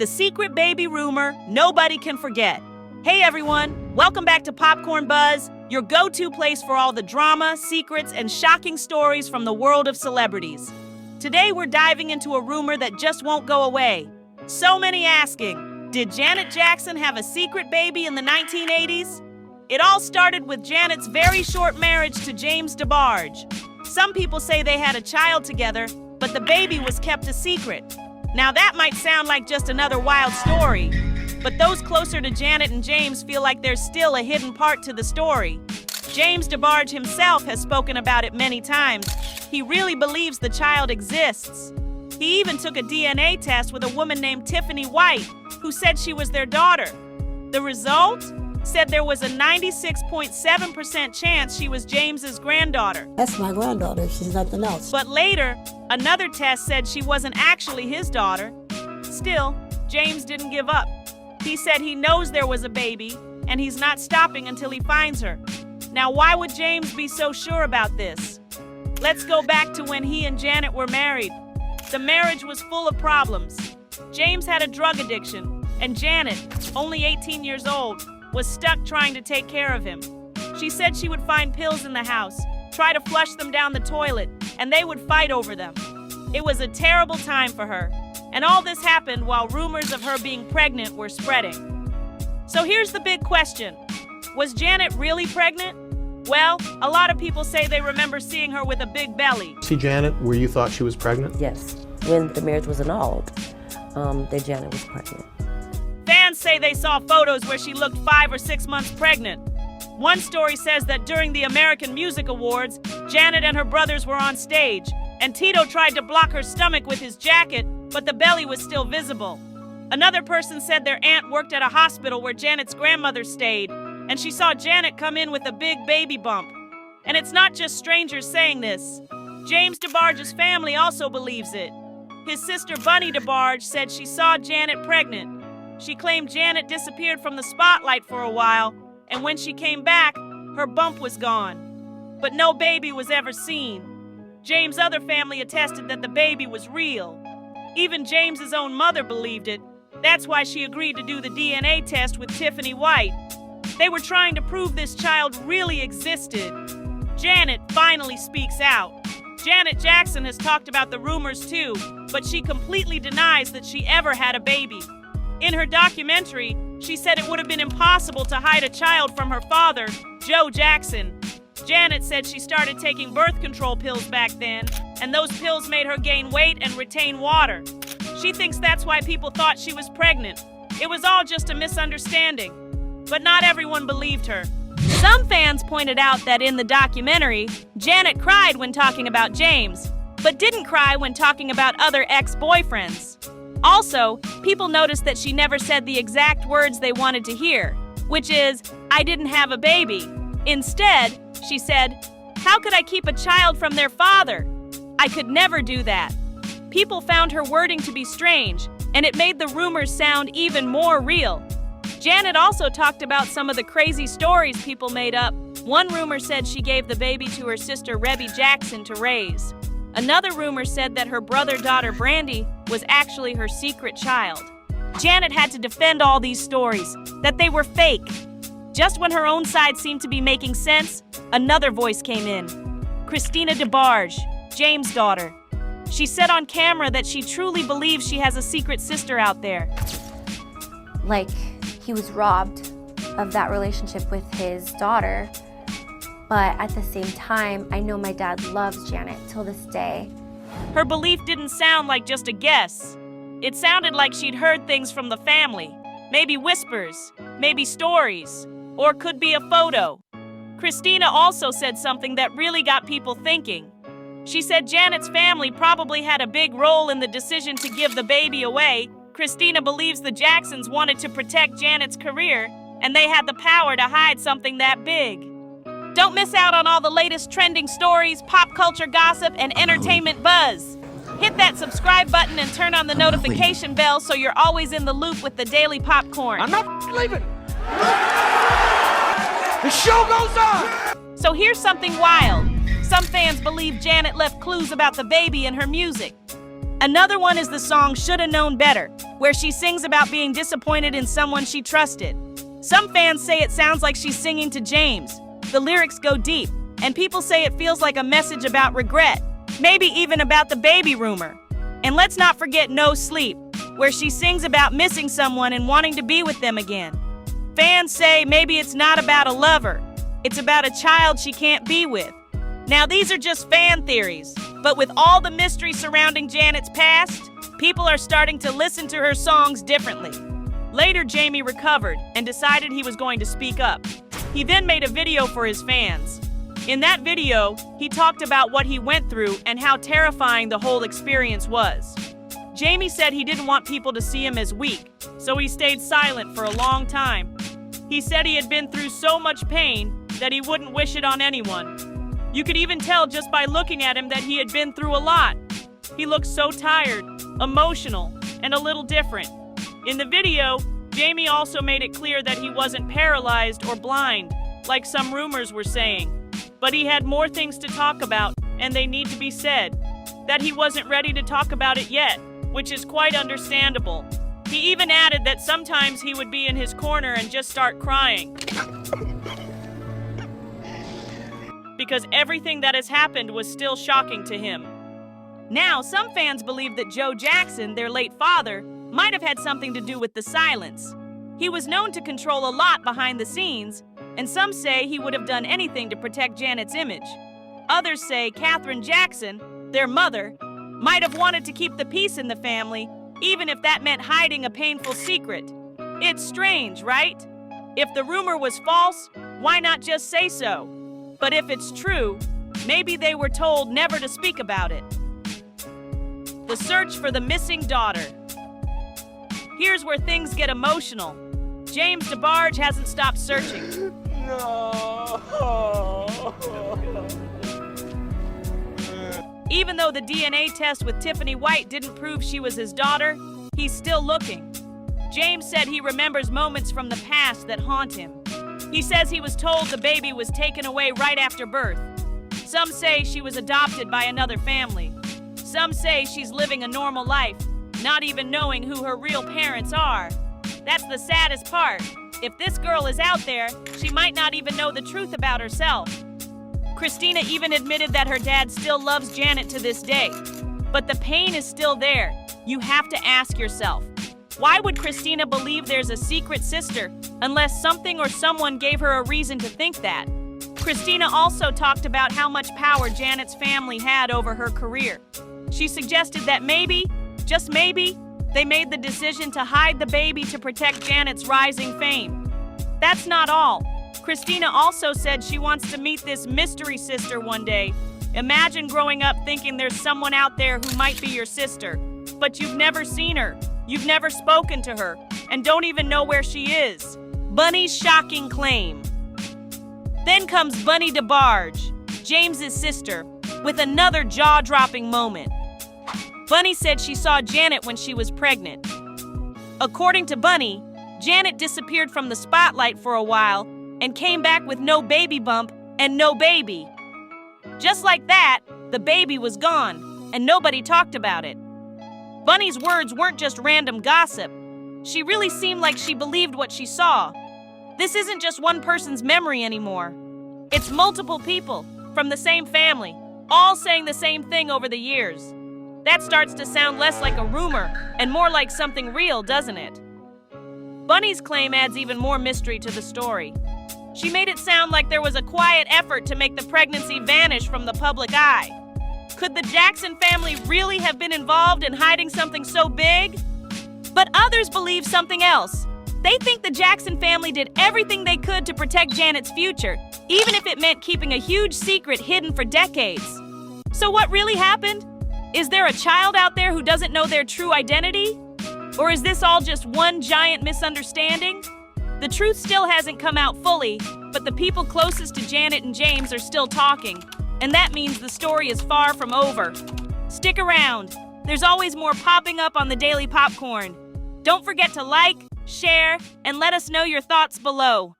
the secret baby rumor nobody can forget. Hey everyone, welcome back to Popcorn Buzz, your go-to place for all the drama, secrets, and shocking stories from the world of celebrities. Today we're diving into a rumor that just won't go away. So many asking, did Janet Jackson have a secret baby in the 1980s? It all started with Janet's very short marriage to James DeBarge. Some people say they had a child together, but the baby was kept a secret. Now that might sound like just another wild story, but those closer to Janet and James feel like there's still a hidden part to the story. James DeBarge himself has spoken about it many times. He really believes the child exists. He even took a DNA test with a woman named Tiffany White, who said she was their daughter. The result? Said there was a 96.7% chance she was James's granddaughter. That's my granddaughter, she's nothing else. But later, another test said she wasn't actually his daughter. Still, James didn't give up. He said he knows there was a baby, and he's not stopping until he finds her. Now, why would James be so sure about this? Let's go back to when he and Janet were married. The marriage was full of problems. James had a drug addiction, and Janet, only 18 years old, was stuck trying to take care of him. She said she would find pills in the house, try to flush them down the toilet, and they would fight over them. It was a terrible time for her, and all this happened while rumors of her being pregnant were spreading. So here's the big question. Was Janet really pregnant? Well, a lot of people say they remember seeing her with a big belly. See Janet where you thought she was pregnant? Yes, when the marriage was annulled, that Janet was pregnant. Fans say they saw photos where she looked 5 or 6 months pregnant. One story says that during the American Music Awards, Janet and her brothers were on stage, and Tito tried to block her stomach with his jacket, but the belly was still visible. Another person said their aunt worked at a hospital where Janet's grandmother stayed, and she saw Janet come in with a big baby bump. And it's not just strangers saying this. James DeBarge's family also believes it. His sister Bunny DeBarge said she saw Janet pregnant. She claimed Janet disappeared from the spotlight for a while, and when she came back, her bump was gone. But no baby was ever seen. James' other family attested that the baby was real. Even James's own mother believed it. That's why she agreed to do the DNA test with Tiffany White. They were trying to prove this child really existed. Janet finally speaks out. Janet Jackson has talked about the rumors too, but she completely denies that she ever had a baby. In her documentary, she said it would have been impossible to hide a child from her father, Joe Jackson. Janet said she started taking birth control pills back then, and those pills made her gain weight and retain water. She thinks that's why people thought she was pregnant. It was all just a misunderstanding. But not everyone believed her. Some fans pointed out that in the documentary, Janet cried when talking about James, but didn't cry when talking about other ex-boyfriends. Also, people noticed that she never said the exact words they wanted to hear, which is, "I didn't have a baby." Instead, she said, "How could I keep a child from their father? I could never do that." People found her wording to be strange, and it made the rumors sound even more real. Janet also talked about some of the crazy stories people made up. One rumor said she gave the baby to her sister Rebby Jackson to raise. Another rumor said that her brother-daughter Brandy was actually her secret child. Janet had to defend all these stories, that they were fake. Just when her own side seemed to be making sense, another voice came in. Christina DeBarge, James' daughter. She said on camera that she truly believes she has a secret sister out there. Like, he was robbed of that relationship with his daughter. But at the same time, I know my dad loves Janet till this day. Her belief didn't sound like just a guess. It sounded like she'd heard things from the family. Maybe whispers, maybe stories, or could be a photo. Christina also said something that really got people thinking. She said Janet's family probably had a big role in the decision to give the baby away. Christina believes the Jacksons wanted to protect Janet's career, and they had the power to hide something that big. Don't miss out on all the latest trending stories, pop culture gossip, and entertainment buzz. Hit that subscribe button and turn on the notification bell so you're always in the loop with the Daily Popcorn. I'm not leaving. The show goes on. So here's something wild. Some fans believe Janet left clues about the baby in her music. Another one is the song Shoulda Known Better, where she sings about being disappointed in someone she trusted. Some fans say it sounds like she's singing to James. The lyrics go deep, and people say it feels like a message about regret, maybe even about the baby rumor. And let's not forget No Sleep, where she sings about missing someone and wanting to be with them again. Fans say maybe it's not about a lover, it's about a child she can't be with. Now, these are just fan theories, but with all the mystery surrounding Janet's past, people are starting to listen to her songs differently. Later, Jamie recovered and decided he was going to speak up. He then made a video for his fans. In that video, he talked about what he went through and how terrifying the whole experience was. Jamie said he didn't want people to see him as weak, so he stayed silent for a long time. He said he had been through so much pain that he wouldn't wish it on anyone. You could even tell just by looking at him that he had been through a lot. He looked so tired, emotional, and a little different. In the video, Jamie also made it clear that he wasn't paralyzed or blind, like some rumors were saying. But he had more things to talk about, and they need to be said. That he wasn't ready to talk about it yet, which is quite understandable. He even added that sometimes he would be in his corner and just start crying. Because everything that has happened was still shocking to him. Now, some fans believe that Joe Jackson, their late father, might have had something to do with the silence. He was known to control a lot behind the scenes, and some say he would have done anything to protect Janet's image. Others say Katherine Jackson, their mother, might have wanted to keep the peace in the family, even if that meant hiding a painful secret. It's strange, right? If the rumor was false, why not just say so? But if it's true, maybe they were told never to speak about it. The search for the missing daughter. Here's where things get emotional. James DeBarge hasn't stopped searching. Even though the DNA test with Tiffany White didn't prove she was his daughter, he's still looking. James said he remembers moments from the past that haunt him. He says he was told the baby was taken away right after birth. Some say she was adopted by another family. Some say she's living a normal life, not even knowing who her real parents are. That's the saddest part. If this girl is out there, she might not even know the truth about herself. Christina even admitted that her dad still loves Janet to this day. But the pain is still there. You have to ask yourself, why would Christina believe there's a secret sister unless something or someone gave her a reason to think that? Christina also talked about how much power Janet's family had over her career. She suggested that maybe, just maybe, they made the decision to hide the baby to protect Janet's rising fame. That's not all. Christina also said she wants to meet this mystery sister one day. Imagine growing up thinking there's someone out there who might be your sister, but you've never seen her. You've never spoken to her, and don't even know where she is. Bunny's shocking claim. Then comes Bunny DeBarge, James's sister, with another jaw-dropping moment. Bunny said she saw Janet when she was pregnant. According to Bunny, Janet disappeared from the spotlight for a while and came back with no baby bump and no baby. Just like that, the baby was gone, and nobody talked about it. Bunny's words weren't just random gossip. She really seemed like she believed what she saw. This isn't just one person's memory anymore. It's multiple people from the same family, all saying the same thing over the years. That starts to sound less like a rumor and more like something real, doesn't it? Bunny's claim adds even more mystery to the story. She made it sound like there was a quiet effort to make the pregnancy vanish from the public eye. Could the Jackson family really have been involved in hiding something so big? But others believe something else. They think the Jackson family did everything they could to protect Janet's future, even if it meant keeping a huge secret hidden for decades. So what really happened? Is there a child out there who doesn't know their true identity? Or is this all just one giant misunderstanding? The truth still hasn't come out fully, but the people closest to Janet and James are still talking. And that means the story is far from over. Stick around. There's always more popping up on the Daily Popcorn. Don't forget to like, share, and let us know your thoughts below.